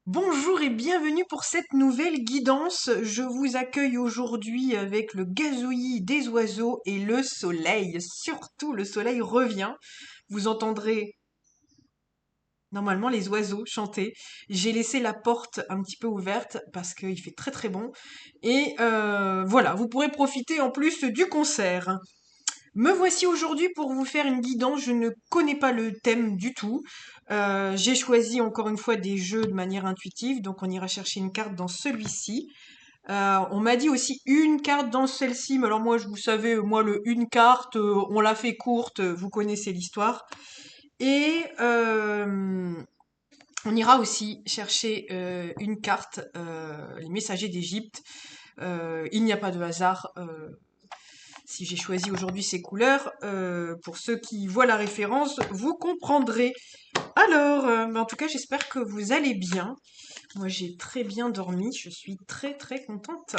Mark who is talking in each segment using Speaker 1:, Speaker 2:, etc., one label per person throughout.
Speaker 1: Bonjour et bienvenue pour cette nouvelle guidance. Je vous accueille aujourd'hui avec le gazouillis des oiseaux et le soleil. Surtout, le soleil revient. Vous entendrez normalement les oiseaux chanter. J'ai laissé la porte un petit peu ouverte parce qu'il fait très très bon. Et voilà, vous pourrez profiter en plus du concert. Me voici aujourd'hui pour vous faire une guidance. Je ne connais pas le thème du tout. J'ai choisi encore une fois des jeux de manière intuitive, donc on ira chercher une carte dans celui-ci. On m'a dit aussi une carte dans celle-ci, mais alors moi, vous savez, moi le une carte, on l'a fait courte, vous connaissez l'histoire. Et on ira aussi chercher une carte, les messagers d'Égypte. Il n'y a pas de hasard. Si j'ai choisi aujourd'hui ces couleurs, pour ceux qui voient la référence, vous comprendrez. Alors, en tout cas, j'espère que vous allez bien. Moi, j'ai très bien dormi. Je suis très très contente.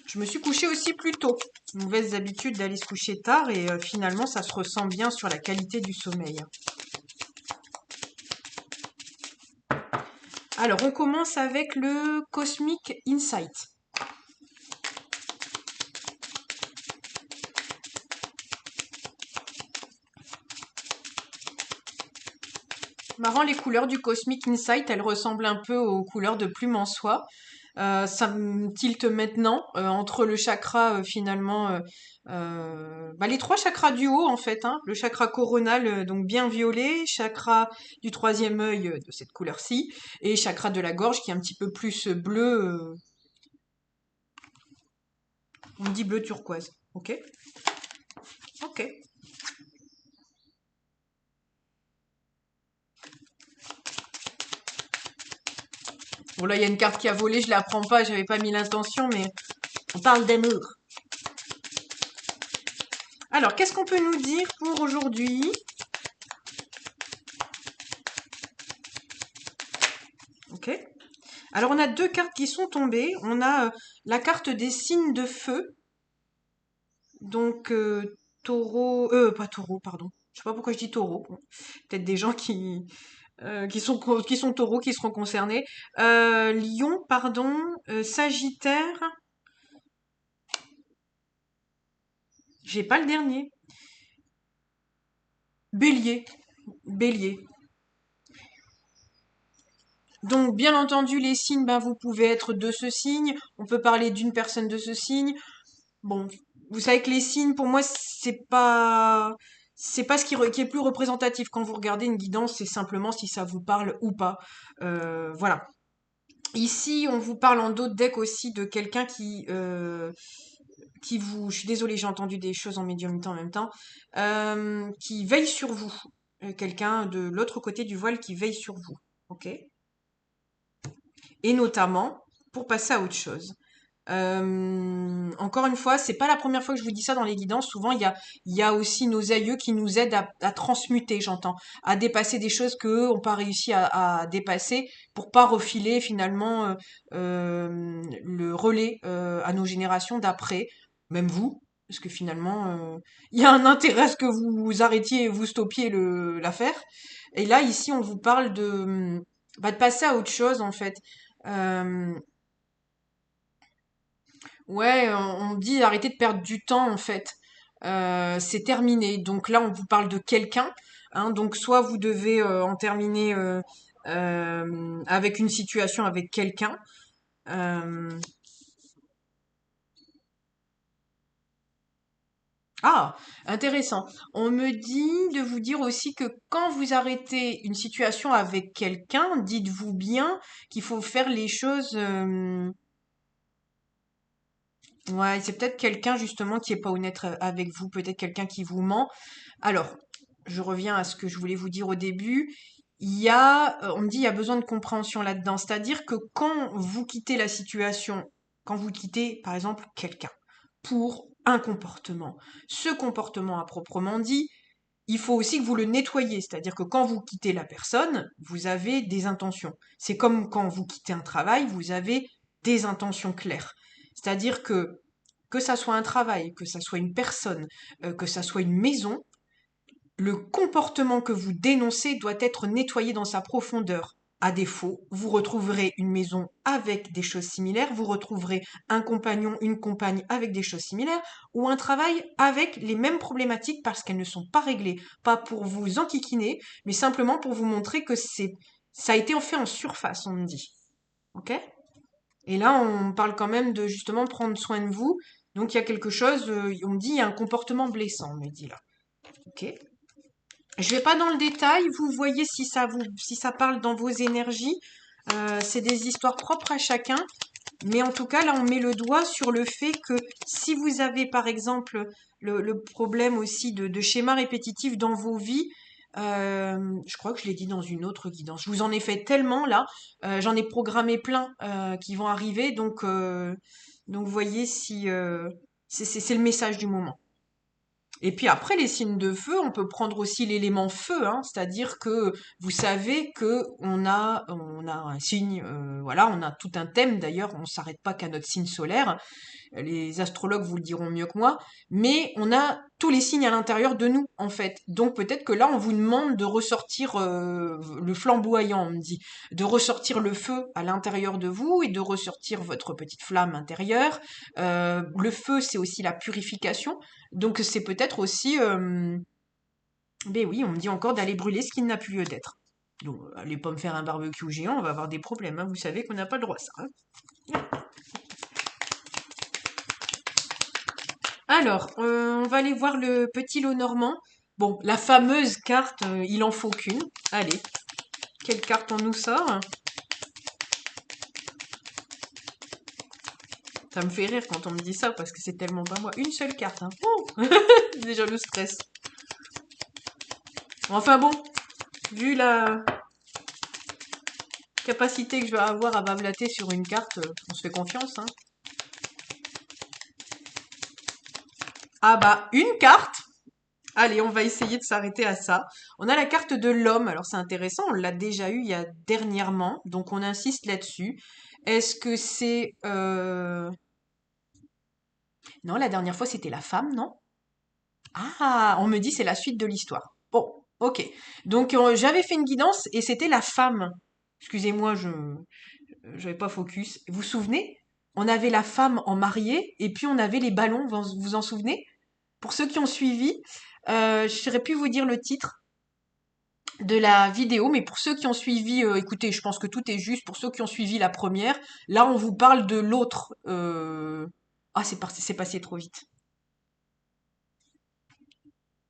Speaker 1: Je me suis couchée aussi plus tôt. Mauvaise habitude d'aller se coucher tard et finalement, ça se ressent bien sur la qualité du sommeil. Alors, on commence avec le Cosmic Insight. Marrant, les couleurs du Cosmic Insight, elles ressemblent un peu aux couleurs de Plume en Soie. Ça me tilte maintenant entre le chakra finalement, les trois chakras du haut en fait, hein, le chakra coronal donc bien violet, chakra du troisième œil de cette couleur-ci, et chakra de la gorge qui est un petit peu plus bleu, on me dit bleu turquoise. Ok, ok. Bon là il y a une carte qui a volé, je la prends pas, j'avais pas mis l'intention, mais on parle d'amour. Alors qu'est-ce qu'on peut nous dire pour aujourd'hui? Ok. Alors on a deux cartes qui sont tombées. On a la carte des signes de feu. Donc taureau, pas taureau, pardon. Je sais pas pourquoi je dis taureau. Bon, peut-être des gens qui sont taureaux qui seront concernés. Lion, pardon. Sagittaire. J'ai pas le dernier. Bélier. Bélier. Donc, bien entendu, les signes, ben, vous pouvez être de ce signe. On peut parler d'une personne de ce signe. Bon, vous savez que les signes, pour moi, c'est pas ce qui est plus représentatif. Quand vous regardez une guidance, c'est simplement si ça vous parle ou pas. Voilà. Ici, on vous parle en d'autres decks aussi de quelqu'un qui vous, je suis désolée, j'ai entendu des choses en médiumnité en même temps, qui veille sur vous. Quelqu'un de l'autre côté du voile qui veille sur vous. Ok? Et notamment, pour passer à autre chose. Encore une fois, c'est pas la première fois que je vous dis ça dans les guidances. Souvent, il y a aussi nos aïeux qui nous aident à transmuter, j'entends, à dépasser des choses qu'eux ont pas réussi à dépasser pour pas refiler finalement le relais à nos générations d'après, même vous, parce que finalement, il y a un intérêt à ce que vous arrêtiez et vous stoppiez l'affaire. Et là, ici, on vous parle de passer à autre chose en fait. Euh, Ouais, on dit arrêtez de perdre du temps en fait. C'est terminé. Donc là, on vous parle de quelqu'un, hein. Donc soit vous devez en terminer avec une situation avec quelqu'un. Euh, Ah, intéressant. On me dit de vous dire aussi que quand vous arrêtez une situation avec quelqu'un, dites-vous bien qu'il faut faire les choses. Ouais, c'est peut-être quelqu'un justement qui est pas honnête avec vous, peut-être quelqu'un qui vous ment. Alors, je reviens à ce que je voulais vous dire au début. On me dit, il y a besoin de compréhension là-dedans. C'est-à-dire que quand vous quittez la situation, quand vous quittez, par exemple, quelqu'un pour un comportement, ce comportement à proprement dit, il faut aussi que vous le nettoyiez. C'est-à-dire que quand vous quittez la personne, vous avez des intentions. C'est comme quand vous quittez un travail, vous avez des intentions claires. C'est-à-dire que ça soit un travail, que ça soit une personne, que ça soit une maison, le comportement que vous dénoncez doit être nettoyé dans sa profondeur à défaut, vous retrouverez une maison avec des choses similaires, vous retrouverez un compagnon, une compagne avec des choses similaires, ou un travail avec les mêmes problématiques parce qu'elles ne sont pas réglées, pas pour vous enquiquiner, mais simplement pour vous montrer que ça a été fait en surface, on me dit. Ok? Et là, on parle quand même de justement prendre soin de vous. Donc il y a quelque chose, on me dit, il y a un comportement blessant, on me dit là. Ok? Je vais pas dans le détail, vous voyez si ça parle dans vos énergies. C'est des histoires propres à chacun. Mais en tout cas, là, on met le doigt sur le fait que si vous avez, par exemple, le problème aussi de schémas répétitifs dans vos vies, je crois que je l'ai dit dans une autre guidance. Je vous en ai fait tellement là, j'en ai programmé plein qui vont arriver, donc vous voyez si c'est le message du moment. Et puis après, les signes de feu, on peut prendre aussi l'élément feu, hein, c'est-à-dire que vous savez que on a un signe, voilà, on a tout un thème d'ailleurs, on s'arrête pas qu'à notre signe solaire, les astrologues vous le diront mieux que moi, mais on a tous les signes à l'intérieur de nous, en fait. Donc peut-être que là, on vous demande de ressortir le flamboyant, on me dit, de ressortir le feu à l'intérieur de vous et de ressortir votre petite flamme intérieure. Le feu, c'est aussi la purification, donc c'est peut-être aussi, ben oui, on me dit encore d'aller brûler ce qui n'a plus lieu d'être. Donc, allez pas me faire un barbecue géant, on va avoir des problèmes, hein. Vous savez qu'on n'a pas le droit à ça, hein. Alors, on va aller voir le petit lot normand. Bon, la fameuse carte, il en faut qu'une. Allez, quelle carte on nous sort? Ça me fait rire quand on me dit ça parce que c'est tellement pas moi. Une seule carte, hein. Oh déjà le stress. Enfin bon, vu la capacité que je vais avoir à bablater sur une carte, on se fait confiance, hein. Ah bah, une carte. Allez, on va essayer de s'arrêter à ça. On a la carte de l'homme. Alors c'est intéressant, on l'a déjà eu il y a dernièrement, donc on insiste là-dessus. Est-ce que c'est... Non, la dernière fois c'était la femme, non? Ah, on me dit c'est la suite de l'histoire. Bon, ok. Donc j'avais fait une guidance et c'était la femme. Excusez-moi, je n'avais pas focus. Vous vous souvenez? On avait la femme en mariée et puis on avait les ballons, vous vous en souvenez? Pour ceux qui ont suivi, j'aurais pu vous dire le titre de la vidéo, mais pour ceux qui ont suivi, écoutez, je pense que tout est juste. Pour ceux qui ont suivi la première, là on vous parle de l'autre. Ah, c'est passé trop vite.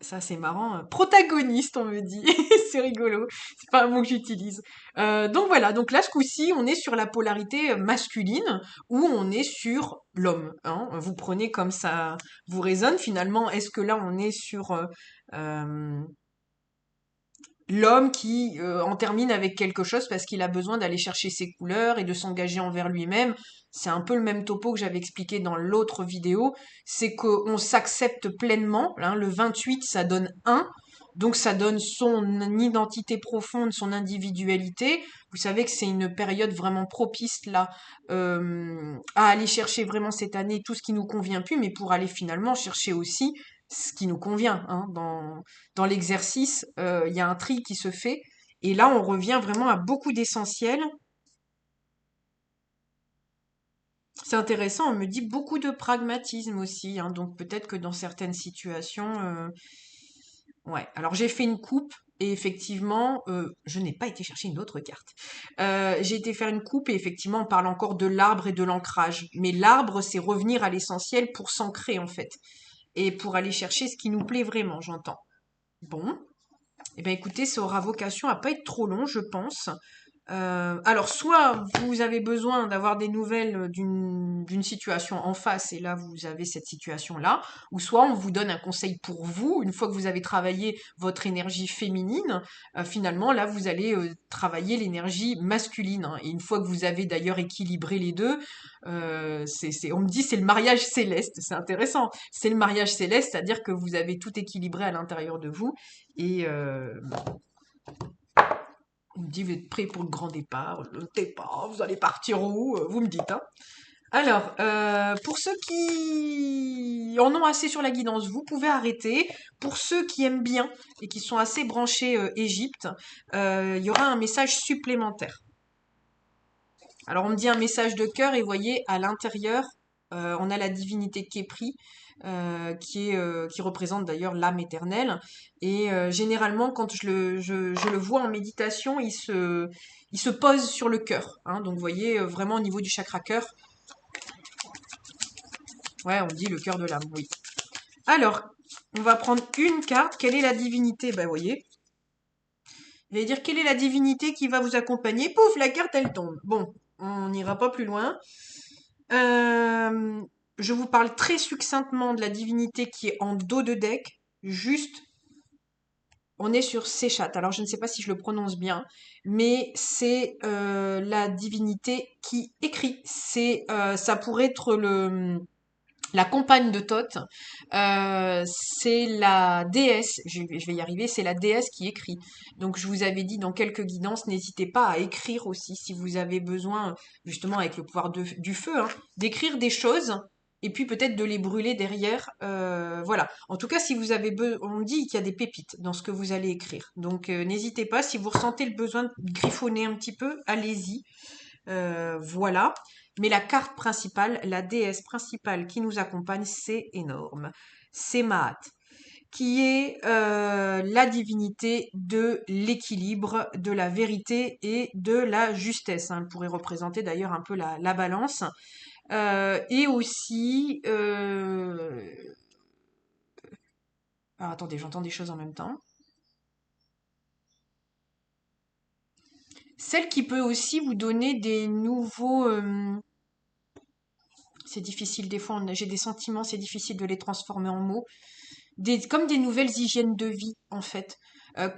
Speaker 1: Ça, c'est marrant, hein. Protagoniste, on me dit. C'est rigolo. C'est pas un mot que j'utilise. Donc voilà. Donc là, ce coup-ci, on est sur la polarité masculine ou on est sur l'homme, hein. Vous prenez comme ça vous résonne. Finalement, est-ce que là, on est sur euh, l'homme qui en termine avec quelque chose parce qu'il a besoin d'aller chercher ses couleurs et de s'engager envers lui-même? C'est un peu le même topo que j'avais expliqué dans l'autre vidéo, c'est qu'on s'accepte pleinement, hein. Le 28, ça donne un, donc ça donne son identité profonde, son individualité. Vous savez que c'est une période vraiment propice là à aller chercher vraiment cette année tout ce qui nous convient plus, mais pour aller finalement chercher aussi ce qui nous convient, hein. Dans l'exercice, il y a un tri qui se fait. Et là, on revient vraiment à beaucoup d'essentiels. C'est intéressant, on me dit beaucoup de pragmatisme aussi, hein. Donc peut-être que dans certaines situations, ouais. Alors j'ai fait une coupe et effectivement, je n'ai pas été chercher une autre carte. J'ai été faire une coupe et effectivement, on parle encore de l'arbre et de l'ancrage. Mais l'arbre, c'est revenir à l'essentiel pour s'ancrer en fait et pour aller chercher ce qui nous plaît vraiment, j'entends. Bon, eh bien écoutez, ça aura vocation à pas être trop long, je pense. Alors, soit vous avez besoin d'avoir des nouvelles d'une situation en face, et là vous avez cette situation-là, ou soit on vous donne un conseil pour vous, une fois que vous avez travaillé votre énergie féminine, finalement là vous allez travailler l'énergie masculine, hein. Et une fois que vous avez d'ailleurs équilibré les deux, on me dit c'est le mariage céleste, c'est intéressant. C'est le mariage céleste, c'est-à-dire que vous avez tout équilibré à l'intérieur de vous, et on me dit, vous êtes prêt pour le grand départ? Je ne sais pas, vous allez partir où? Vous me dites, hein. Alors, pour ceux qui en ont assez sur la guidance, vous pouvez arrêter. Pour ceux qui aiment bien et qui sont assez branchés Égypte, il y aura un message supplémentaire. Alors on me dit un message de cœur et vous voyez à l'intérieur, on a la divinité Képri qui représente d'ailleurs l'âme éternelle. Et généralement quand je le vois en méditation, il se pose sur le cœur. Hein. Donc vous voyez vraiment au niveau du chakra cœur. Ouais, on dit le cœur de l'âme, oui. Alors, on va prendre une carte. Quelle est la divinité? Ben, vous voyez. Je vais dire quelle est la divinité qui va vous accompagner. Pouf, la carte, elle tombe. Bon, on n'ira pas plus loin. Euh, je vous parle très succinctement de la divinité qui est en dos de deck. Juste, on est sur Séchat. Alors, je ne sais pas si je le prononce bien, mais c'est la divinité qui écrit. Ça pourrait être la compagne de Thoth, c'est la déesse, je vais y arriver, c'est la déesse qui écrit. Donc je vous avais dit dans quelques guidances, n'hésitez pas à écrire aussi si vous avez besoin, justement avec le pouvoir du feu, hein, d'écrire des choses et puis peut-être de les brûler derrière. Voilà. En tout cas, si vous avez on dit qu'il y a des pépites dans ce que vous allez écrire. Donc n'hésitez pas, si vous ressentez le besoin de griffonner un petit peu, allez-y. Voilà. Mais la carte principale, la déesse principale qui nous accompagne, c'est énorme. C'est Maat, qui est la divinité de l'équilibre, de la vérité et de la justesse. Hein. Elle pourrait représenter d'ailleurs un peu la balance. Et aussi... Alors attendez, j'entends des choses en même temps. Celle qui peut aussi vous donner des nouveaux... c'est difficile des fois, j'ai des sentiments, c'est difficile de les transformer en mots. Comme des nouvelles hygiènes de vie, en fait.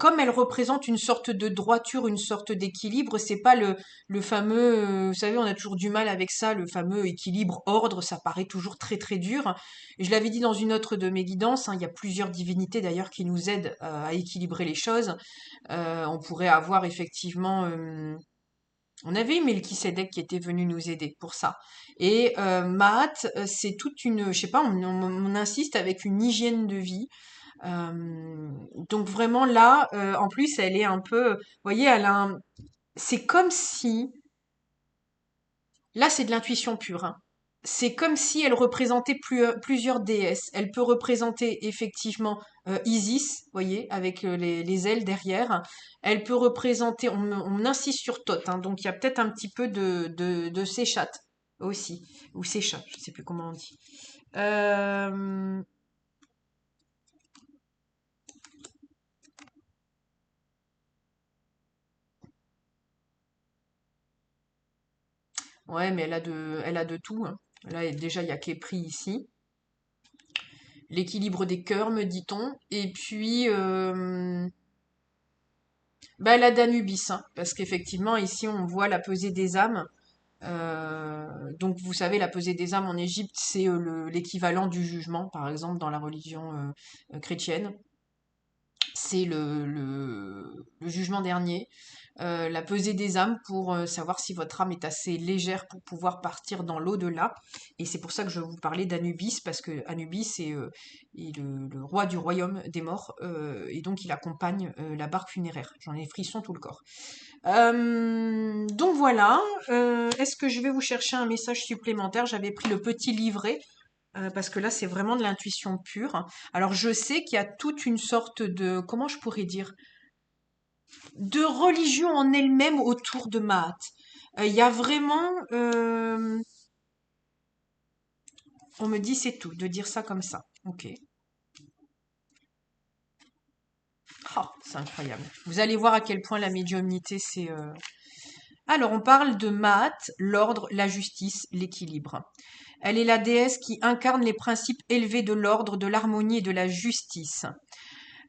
Speaker 1: Comme elles représentent une sorte de droiture, une sorte d'équilibre, c'est pas le fameux, vous savez, on a toujours du mal avec ça, le fameux équilibre, ordre, ça paraît toujours très très dur. Et je l'avais dit dans une autre de mes guidances, hein, il y a plusieurs divinités d'ailleurs qui nous aident à équilibrer les choses. On pourrait avoir effectivement on avait eu Melchisédek qui était venu nous aider pour ça. Et Mahat, c'est toute une, je sais pas, on insiste avec une hygiène de vie. Donc vraiment là, en plus, elle est un peu, vous voyez, c'est comme si, là, c'est de l'intuition pure. Hein. C'est comme si elle représentait plusieurs déesses. Elle peut représenter effectivement Isis, vous voyez, avec les ailes derrière. Elle peut représenter, on insiste sur Thoth, hein, donc il y a peut-être un petit peu de Séchat aussi, ou Séchat, je sais plus comment on dit. Euh, ouais, mais elle a de tout. Hein. Là, déjà, il y a Képri ici. L'équilibre des cœurs, me dit-on. Et puis, bah, la Danubis, hein, parce qu'effectivement, ici, on voit la pesée des âmes. Donc, vous savez, la pesée des âmes en Égypte, c'est l'équivalent du jugement, par exemple, dans la religion chrétienne. C'est le jugement dernier, la pesée des âmes pour savoir si votre âme est assez légère pour pouvoir partir dans l'au-delà. Et c'est pour ça que je vous parlais d'Anubis, parce que Anubis est le roi du royaume des morts, et donc il accompagne la barque funéraire. J'en ai frisson tout le corps. Donc voilà, est-ce que je vais vous chercher un message supplémentaire? J'avais pris le petit livret parce que là, c'est vraiment de l'intuition pure. Alors, je sais qu'il y a toute une sorte de, comment je pourrais dire, de religion en elle-même autour de Mahat. Il y a vraiment, on me dit c'est tout, de dire ça comme ça. Ok. Ah, c'est incroyable. Vous allez voir à quel point la médiumnité, c'est... Alors, on parle de Mahat, l'ordre, la justice, l'équilibre. Elle est la déesse qui incarne les principes élevés de l'ordre, de l'harmonie et de la justice.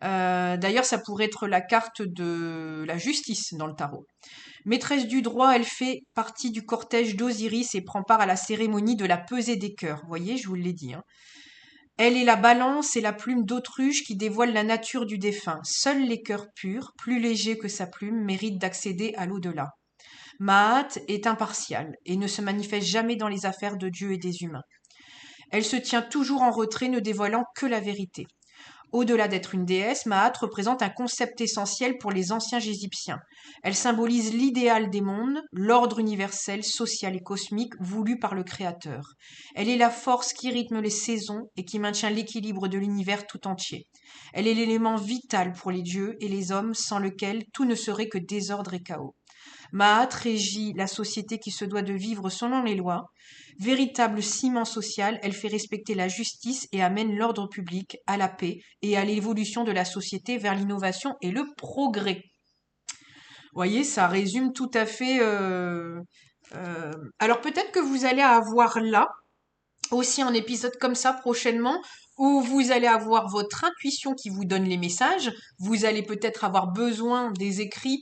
Speaker 1: D'ailleurs, ça pourrait être la carte de la justice dans le tarot. Maîtresse du droit, elle fait partie du cortège d'Osiris et prend part à la cérémonie de la pesée des cœurs. Vous voyez, je vous l'ai dit. Hein. Elle est la balance et la plume d'autruche qui dévoile la nature du défunt. Seuls les cœurs purs, plus légers que sa plume, méritent d'accéder à l'au-delà. Mahat est impartiale et ne se manifeste jamais dans les affaires de Dieu et des humains. Elle se tient toujours en retrait, ne dévoilant que la vérité. Au-delà d'être une déesse, Maat représente un concept essentiel pour les anciens Égyptiens. Elle symbolise l'idéal des mondes, l'ordre universel, social et cosmique voulu par le Créateur. Elle est la force qui rythme les saisons et qui maintient l'équilibre de l'univers tout entier. Elle est l'élément vital pour les dieux et les hommes sans lequel tout ne serait que désordre et chaos. Maat régit la société qui se doit de vivre selon les lois. Véritable ciment social, elle fait respecter la justice et amène l'ordre public à la paix et à l'évolution de la société vers l'innovation et le progrès. Vous voyez, ça résume tout à fait. Alors peut-être que vous allez avoir là aussi un épisode comme ça prochainement où vous allez avoir votre intuition qui vous donne les messages. Vous allez peut-être avoir besoin des écrits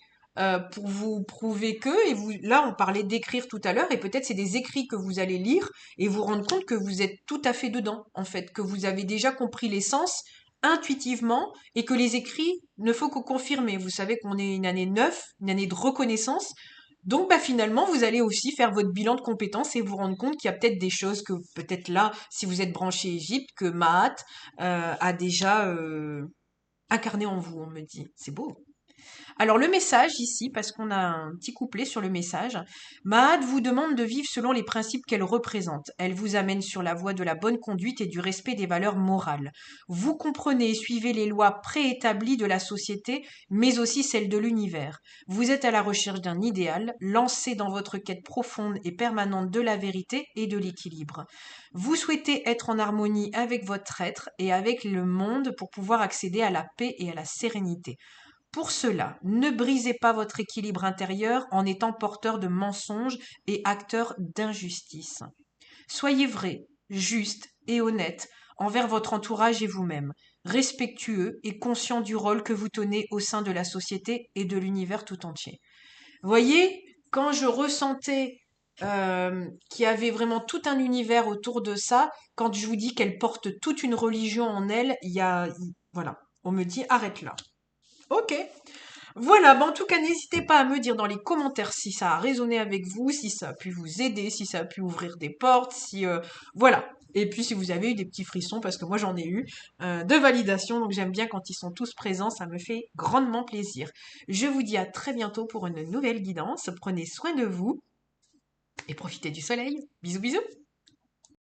Speaker 1: pour vous prouver que, et vous, là on parlait d'écrire tout à l'heure, et peut-être c'est des écrits que vous allez lire et vous rendre compte que vous êtes tout à fait dedans, en fait, que vous avez déjà compris l'essence intuitivement et que les écrits ne faut que confirmer. Vous savez qu'on est une année neuve, une année de reconnaissance, donc bah finalement, vous allez aussi faire votre bilan de compétences et vous rendre compte qu'il y a peut-être des choses que peut-être là, si vous êtes branché Égypte, que Mahat a déjà incarné en vous, on me dit. C'est beau. Alors le message ici, parce qu'on a un petit couplet sur le message, Mahat vous demande de vivre selon les principes qu'elle représente. Elle vous amène sur la voie de la bonne conduite et du respect des valeurs morales. Vous comprenez et suivez les lois préétablies de la société, mais aussi celles de l'univers. Vous êtes à la recherche d'un idéal, lancé dans votre quête profonde et permanente de la vérité et de l'équilibre. Vous souhaitez être en harmonie avec votre être et avec le monde pour pouvoir accéder à la paix et à la sérénité. Pour cela, ne brisez pas votre équilibre intérieur en étant porteur de mensonges et acteur d'injustice. Soyez vrai, juste et honnête envers votre entourage et vous-même, respectueux et conscient du rôle que vous tenez au sein de la société et de l'univers tout entier. Voyez, quand je ressentais qu'il y avait vraiment tout un univers autour de ça, quand je vous dis qu'elle porte toute une religion en elle, voilà, on me dit arrête là. Ok. Voilà, bah en tout cas, n'hésitez pas à me dire dans les commentaires si ça a résonné avec vous, si ça a pu vous aider, si ça a pu ouvrir des portes, si voilà. Et puis si vous avez eu des petits frissons, parce que moi j'en ai eu, de validation, donc j'aime bien quand ils sont tous présents, ça me fait grandement plaisir. Je vous dis à très bientôt pour une nouvelle guidance. Prenez soin de vous et profitez du soleil. Bisous bisous.